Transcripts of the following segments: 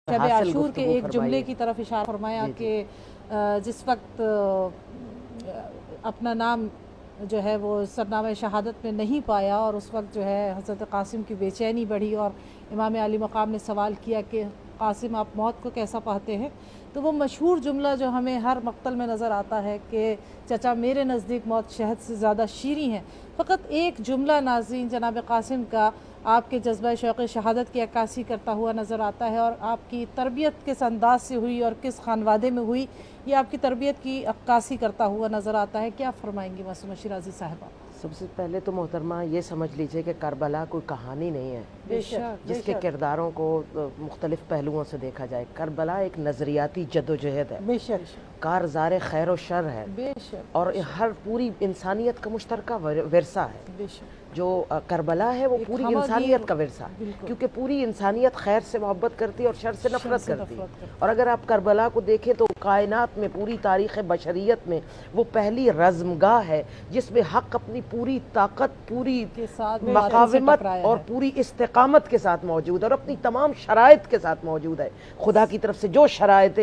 شب عاشور کے ایک جملے کی طرف اشارہ فرمایا کہ جس وقت اپنا نام جو ہے وہ سرنامہ شہادت میں نہیں پایا اور اس وقت جو ہے حضرت قاسم کی بے چینی بڑھی اور امام علی مقام نے سوال کیا کہ قاسم آپ موت کو کیسا پاتے ہیں، تو وہ مشہور جملہ جو ہمیں ہر مقتل میں نظر آتا ہے کہ چچا میرے نزدیک موت شہد سے زیادہ شیریں ہے۔ فقط ایک جملہ ناظرین جناب قاسم کا آپ کے جذبہ شوق شہادت کی عکاسی کرتا ہوا نظر آتا ہے، اور آپ کی تربیت کس انداز سے ہوئی اور کس خانوادے میں ہوئی یہ آپ کی تربیت کی عکاسی کرتا ہوا نظر آتا ہے۔ کیا فرمائیں گی معصومہ شیرازی صاحبہ؟ سب سے پہلے تو محترمہ یہ سمجھ لیجئے کہ کربلا کوئی کہانی نہیں ہے جس کے کرداروں کو مختلف پہلوؤں سے دیکھا جائے۔ کربلا ایک نظریاتی جدوجہد ہے، کارزار خیر و شر ہے، اور ہر پوری انسانیت کا مشترکہ ورثہ ہے۔ جو کربلا ہے وہ پوری انسانیت کا ورثہ، کیونکہ پوری انسانیت خیر سے محبت کرتی ہے اور شر سے نفرت کرتی ہے۔ اور اگر آپ کربلا کو دیکھیں تو کائنات میں، پوری تاریخ بشریت میں وہ پہلی رزمگاہ ہے جس میں حق اپنی پوری طاقت، پوری مقاومت اور پوری استقامت کے ساتھ موجود ہے، اور اپنی تمام شرائط کے ساتھ موجود ہے، خدا کی طرف سے جو شرائط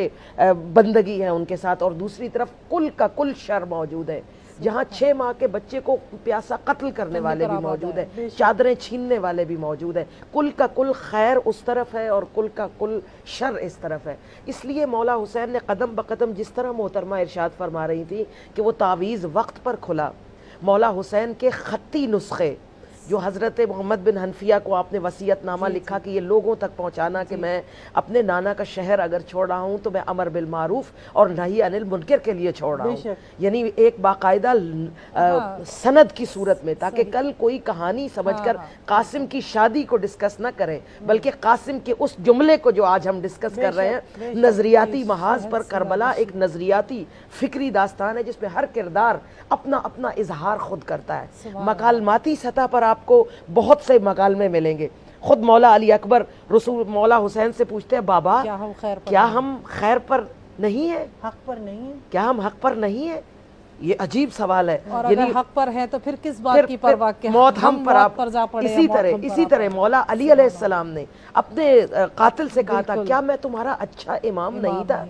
بندگی ہیں ان کے ساتھ، اور دوسری طرف کل کا کل شر موجود ہے، جہاں 6 ماہ کے بچے کو پیاسا قتل کرنے والے بھی موجود ہیں، چادریں چھیننے والے بھی موجود ہیں۔ کل کا کل خیر اس طرف ہے اور کل کا کل شر اس طرف ہے۔ اس لیے مولا حسین نے قدم بقدم جس طرح محترمہ ارشاد فرما رہی تھی کہ وہ تعویذ وقت پر کھلا، مولا حسین کے خطی نسخے جو حضرت محمد بن حنفیہ کو آپ نے وصیت نامہ لکھا کہ یہ لوگوں تک پہنچانا کہ میں اپنے نانا کا شہر اگر چھوڑ رہا ہوں تو میں امر بالمعروف اور نہی عن المنکر کے لیے چھوڑ رہا ہوں، یعنی ایک باقاعدہ سند کی صورت میں، تاکہ کل کوئی کہانی سمجھ کر قاسم کی شادی کو ڈسکس نہ کریں، بلکہ قاسم کے اس جملے کو جو آج ہم ڈسکس کر رہے ہیں نظریاتی محاذ پر۔ کربلا ایک نظریاتی فکری داستان ہے جس میں ہر کردار اپنا اپنا اظہار خود کرتا ہے۔ مکالماتی سطح پر آپ کو بہت سے مکالمے ملیں گے۔ خود مولا علی اکبر رسول مولا حسین سے پوچھتے ہیں بابا کیا ہم خیر پر نہیں ہیں، حق پر نہیں ہیں، کیا ہم حق پر نہیں ہیں؟ یہ عجیب سوال ہے، اور اگر حق پر ہے تو پھر کس بات کی پرواہ کہ موت ہم پر آپ۔ اسی طرح مولا علی علیہ السلام نے اپنے قاتل سے کہا تھا کیا میں تمہارا اچھا امام نہیں تھا؟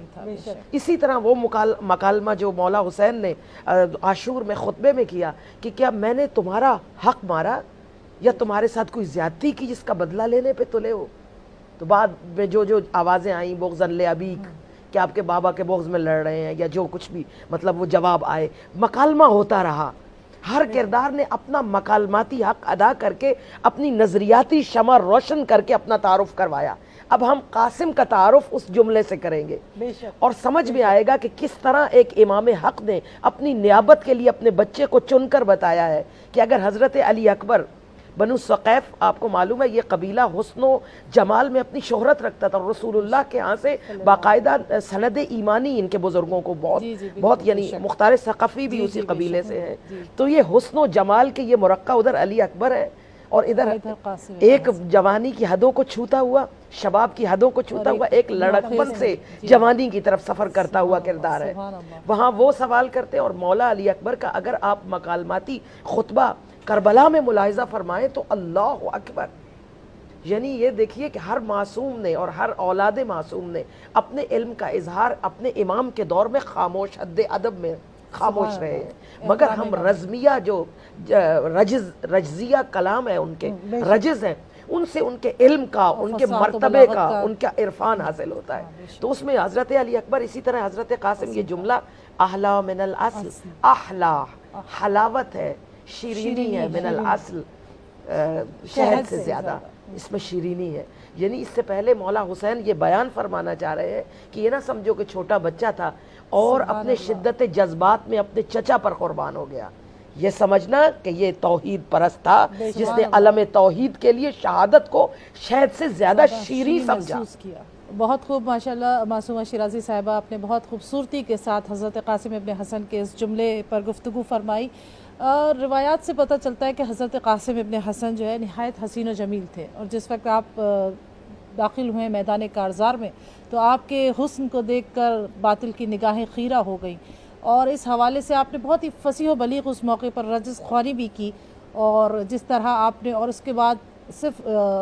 اسی طرح وہ مکالمہ جو مولا حسین نے عاشور میں خطبے میں کیا کہ کیا میں نے تمہارا حق مارا یا تمہارے ساتھ کوئی زیادتی کی جس کا بدلہ لینے پہ تلے ہو؟ تو بعد میں جو آوازیں آئیں بغضاً لأبیک کہ آپ کے بابا کے بغض میں لڑ رہے ہیں یا جو کچھ بھی، مطلب وہ جواب آئے، مکالمہ ہوتا رہا۔ ہر کردار نے اپنا مکالماتی حق ادا کر کے اپنی نظریاتی شمع روشن کر کے اپنا تعارف کروایا۔ اب ہم قاسم کا تعارف اس جملے سے کریں گے اور سمجھ میں آئے گا کہ کس طرح ایک امام حق نے اپنی نیابت کے لیے اپنے بچے کو چن کر بتایا ہے کہ اگر حضرت علی اکبر بنو ثقیف، آپ کو معلوم ہے یہ قبیلہ حسن و جمال میں اپنی شہرت رکھتا تھا، اور رسول اللہ کے ہاں سے باقاعدہ سند ایمانی ان کے بزرگوں کو بہت یعنی مختار ثقفی بھی اسی قبیلے سے ہیں، تو یہ حسن و جمال کے یہ مرقع ادھر علی اکبر ہے، اور ادھر ایک جوانی کی حدوں کو چھوتا ہوا، شباب کی حدوں کو چھوتا ہوا ایک لڑکپن سے جوانی کی طرف سفر کرتا ہوا کردار ہے۔ وہاں وہ سوال کرتے، اور مولا علی اکبر کا اگر آپ مکالماتی خطبہ کربلا میں ملاحظہ فرمائیں تو اللہ اکبر، یعنی یہ دیکھیے کہ ہر معصوم نے اور ہر اولاد معصوم نے اپنے علم کا اظہار اپنے امام کے دور میں خاموش، حد ادب میں خاموش رہے ہیں، مگر ہم رزمیہ جو رجزیہ کلام ہے ان کے رجز ہیں، ان سے ان کے علم کا، ان کے مرتبے کا، ان کا عرفان حاصل ہوتا ہے۔ تو اس میں حضرت علی اکبر، اسی طرح حضرت قاسم، یہ جملہ احلا من الاصل، احلا حلاوت ہے، شیرینی ہے، من الاصل شہد سے زیادہ اس میں شیرینی ہے۔ یعنی اس سے پہلے مولا حسین یہ بیان فرمانا چاہ رہے ہیں کہ یہ نہ سمجھو کہ چھوٹا بچہ تھا اور اپنے شدت جذبات میں اپنے چچا پر قربان ہو گیا، یہ سمجھنا کہ یہ توحید پرست تھا جس نے علم توحید کے لیے شہادت کو شہد سے زیادہ شیریں سمجھا۔ بہت خوب، ماشاءاللہ معصومہ شیرازی صاحبہ، آپ نے بہت خوبصورتی کے ساتھ حضرت قاسم ابن حسن کے اس جملے پر گفتگو فرمائی۔ روایات سے پتہ چلتا ہے کہ حضرت قاسم ابن حسن جو ہے نہایت حسین و جمیل تھے، اور جس وقت آپ داخل ہوئے میدان کارزار میں تو آپ کے حسن کو دیکھ کر باطل کی نگاہیں خیرہ ہو گئیں، اور اس حوالے سے آپ نے بہت ہی فصیح و بلیغ اس موقع پر رجز خوانی بھی کی، اور جس طرح آپ نے، اور اس کے بعد صرف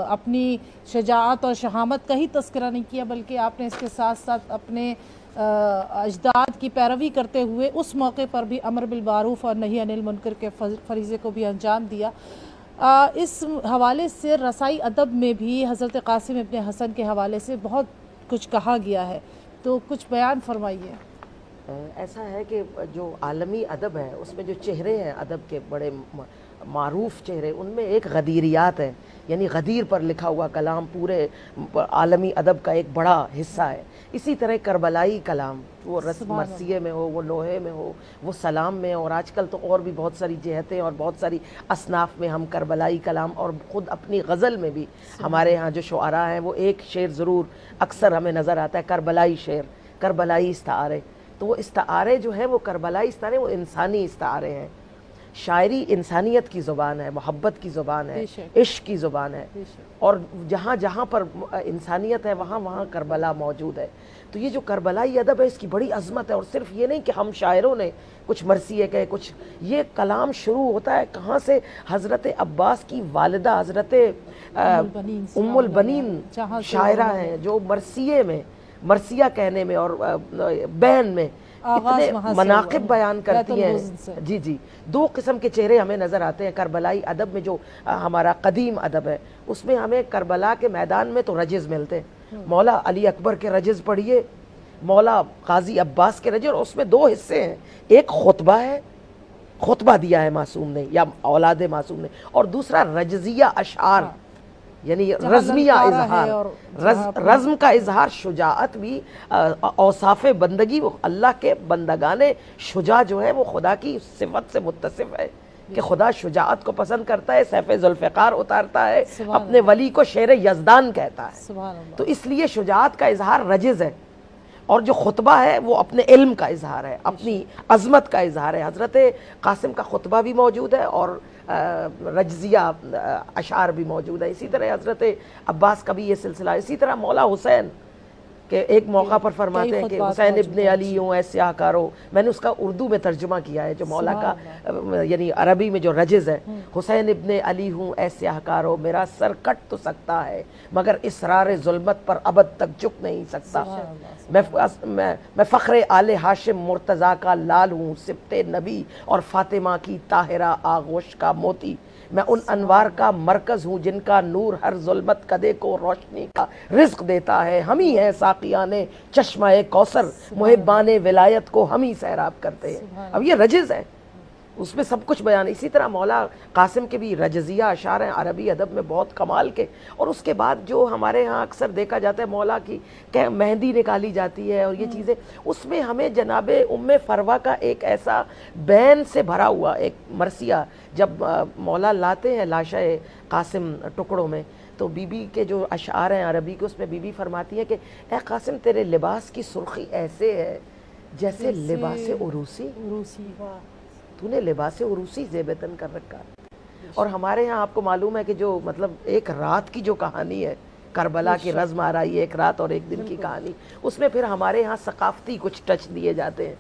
اپنی شجاعت اور شہامت کا ہی تذکرہ نہیں کیا، بلکہ آپ نے اس کے ساتھ ساتھ اپنے اجداد کی پیروی کرتے ہوئے اس موقع پر بھی امر بالمعروف اور نہی عن المنکر کے فریضے کو بھی انجام دیا۔ اس حوالے سے رسائی ادب میں بھی حضرت قاسم ابن حسن کے حوالے سے بہت کچھ کہا گیا ہے، تو کچھ بیان فرمائیے۔ ایسا ہے کہ جو عالمی ادب ہے اس میں جو چہرے ہیں ادب کے بڑے معروف چہرے، ان میں ایک غدیریات ہے، یعنی غدیر پر لکھا ہوا کلام پورے عالمی ادب کا ایک بڑا حصہ ہے۔ اسی طرح کربلائی کلام، وہ مرثیے میں ہو، وہ لوحے میں ہو، وہ سلام میں، اور آج کل تو اور بھی بہت ساری جہتیں اور بہت ساری اصناف میں ہم کربلائی کلام، اور خود اپنی غزل میں بھی ہمارے ہاں جو شعراء ہیں وہ ایک شعر ضرور اکثر ہمیں نظر آتا ہے، کربلائی شعر، کربلائی استعارے۔ تو وہ استعارے جو ہیں وہ کربلائی استعارے، وہ انسانی استعارے ہیں۔ شاعری انسانیت کی زبان ہے، محبت کی زبان ہے، عشق کی زبان ہے، اور جہاں جہاں پر انسانیت ہے وہاں وہاں کربلا موجود ہے۔ تو یہ جو کربلائی ادب ہے اس کی بڑی عظمت ہے، اور صرف یہ نہیں کہ ہم شاعروں نے کچھ مرثیے کہے، کچھ یہ کلام شروع ہوتا ہے کہاں سے؟ حضرت عباس کی والدہ حضرت ام البنین شاعرہ ہیں، جو مرثیے میں، مرثیہ کہنے میں اور بین میں اتنے مناقب بیان کرتی ہیں۔ جی جی، دو قسم کے چہرے ہمیں نظر آتے ہیں کربلائی ادب میں۔ جو ہمارا قدیم ادب ہے اس میں ہمیں کربلا کے میدان میں تو رجز ملتے ہیں، مولا علی اکبر کے رجز پڑھیے، مولا قاضی عباس کے رجز، اور اس میں دو حصے ہیں، ایک خطبہ ہے، خطبہ دیا ہے معصوم نے یا اولاد معصوم نے، اور دوسرا رجزیہ اشعار، یعنی رزمیہ اظہار، رزم کا اظہار، شجاعت بھی، اوصاف بندگی، وہ اللہ کے بندگان شجاع جو ہے وہ خدا کی صفت سے متصف ہے کہ خدا شجاعت کو پسند کرتا ہے، سیف ذوالفقار اتارتا ہے، اپنے ولی کو شیر یزدان کہتا ہے۔ تو اس لیے شجاعت کا اظہار رجز ہے، اور جو خطبہ ہے وہ اپنے علم کا اظہار ہے، اپنی عظمت کا اظہار ہے۔ حضرت قاسم کا خطبہ بھی موجود ہے اور رجزیہ اشعار بھی موجود ہے۔ اسی طرح حضرت عباس کا بھی یہ سلسلہ، اسی طرح مولا حسین کہ ایک موقع پر فرماتے ہیں کہ حسین ابن علی ہوں اے سیاہ کارو، میں نے اس کا اردو میں ترجمہ کیا ہے جو مولا کا، یعنی عربی میں جو رجز ہے، حسین ابن علی ہوں اے سیاہ کارو، میرا سر کٹ تو سکتا ہے مگر اسرار ظلمت پر ابد تک جھک نہیں سکتا، میں فخر آل ہاشم مرتضیٰ کا لال ہوں، سبط نبی اور فاطمہ کی طاہرہ آغوش کا موتی، میں ان انوار کا مرکز ہوں جن کا نور ہر ظلمت کدے کو روشنی کا رزق دیتا ہے، ہم ہی ہیں ساقیان چشمہ کوثر، محبان ولایت کو ہم ہی سیراب کرتے ہیں۔ اب یہ رجز ہے، اس میں سب کچھ بیان۔ اسی طرح مولا قاسم کے بھی رجزیہ اشعار ہیں عربی ادب میں بہت کمال کے۔ اور اس کے بعد جو ہمارے ہاں اکثر دیکھا جاتا ہے مولا کی کہ مہندی نکالی جاتی ہے اور یہ چیزیں، اس میں ہمیں جناب ام فروا کا ایک ایسا بین سے بھرا ہوا ایک مرثیہ، جب مولا لاتے ہیں لاشا قاسم ٹکڑوں میں، تو بی بی کے جو اشعار ہیں عربی کے، اس میں بی بی فرماتی ہے کہ اے قاسم تیرے لباس کی سرخی ایسے ہے جیسے لباس عروسی، تو نے لباس عروسی زیب تن کر رکھا۔ اور ہمارے ہاں آپ کو معلوم ہے کہ جو مطلب ایک رات کی جو کہانی ہے، کربلا کی رزم آ رہی ہے، ایک رات اور ایک دن کی کہانی، اس میں پھر ہمارے ہاں ثقافتی کچھ ٹچ دیے جاتے ہیں،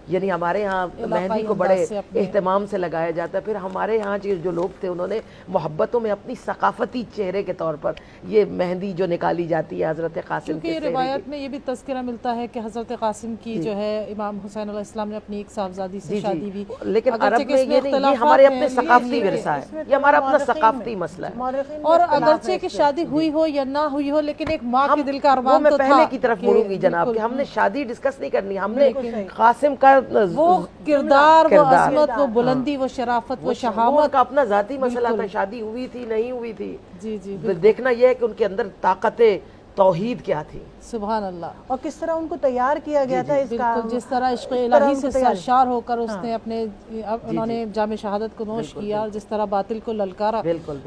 یعنی ہمارے ہاں مہندی کو بڑے اہتمام سے لگایا جاتا ہے۔ پھر ہمارے ہاں جو لوگ تھے انہوں نے محبتوں میں اپنی ثقافتی چہرے کے طور پر یہ مہندی جو نکالی جاتی ہے حضرت قاسم کے، کیونکہ روایت میں یہ بھی تذکرہ ملتا ہے کہ حضرت قاسم کی جو ہے امام حسین علیہ السلام نے اپنی ایک صاحبزادی سے شادی بھی، لیکن عرب میں یہ نہیں، یہ ہمارے اپنے ثقافتی ورثہ ہے، یہ ہمارا اپنا ثقافتی مسئلہ ہے۔ اور اگرچہ کہ شادی ہوئی ہو یا نہ ہوئی ہو، لیکن ایک ماں کے دل کا ارمان تو تھا۔ میں پہلے کی طرف مڑوں گی جناب کہ ہم نے شادی ڈسکس نہیں کرنی، ہم نے قاسم کا وہ کردار، وہ عظمت، وہ بلندی، وہ شرافت، وہ شہامت کا اپنا ذاتی مسئلہ تھا، شادی ہوئی تھی نہیں ہوئی تھی، جی جی دیکھنا یہ ہے کہ ان کے اندر طاقت توحید کیا تھی، سبحان اللہ، اور کس طرح ان کو تیار کیا گیا تھا اس کا، جس طرح عشق الہی سے سرشار ہو کر اس نے اپنے انہوں نے جام شہادت کو نوش کیا، جس طرح باطل کو للکارا،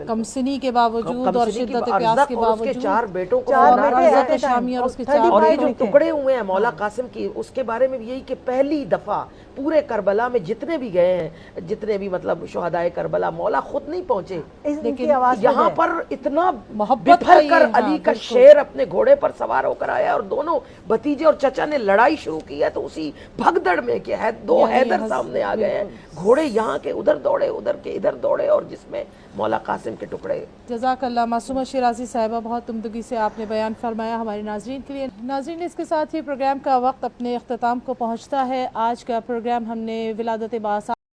کمسنی کے باوجود اور شدت پیاس کے باوجود، اس کے 4 بیٹوں کو، عزت شامی اور اس کے 4 اور یہ جو ٹکڑے ہوئے ہیں مولا قاسم کی، اس کے بارے میں بھی یہی کہ پہلی دفعہ پورے کربلا میں جتنے بھی گئے ہیں، جتنے بھی مطلب شہدائے کربلا، مولا خود نہیں پہنچے، لیکن یہاں پر اتنا بپھر کر علی کا شعر اپنے گھوڑے پر سوار ہو کر آیا اور دونوں بھتیجے اور چچا نے لڑائی شروع کی ہے تو اسی بھگدڑ میں کہ دو حیدر سامنے آ گئے ہیں، گھوڑے یہاں کے ادھر دوڑے، ادھر کے ادھر دوڑے، اور جس میں مولا قاسم کے ٹکڑے. جزاک اللہ معصومہ شیرازی صاحبہ، بہت عمدگی سے آپ نے بیان فرمایا ہمارے ناظرین کے لیے. ناظرین، اس کے ساتھ ہی پروگرام کا وقت اپنے اختتام کو پہنچتا ہے. آج کا پروگرام ہم نے ولادت با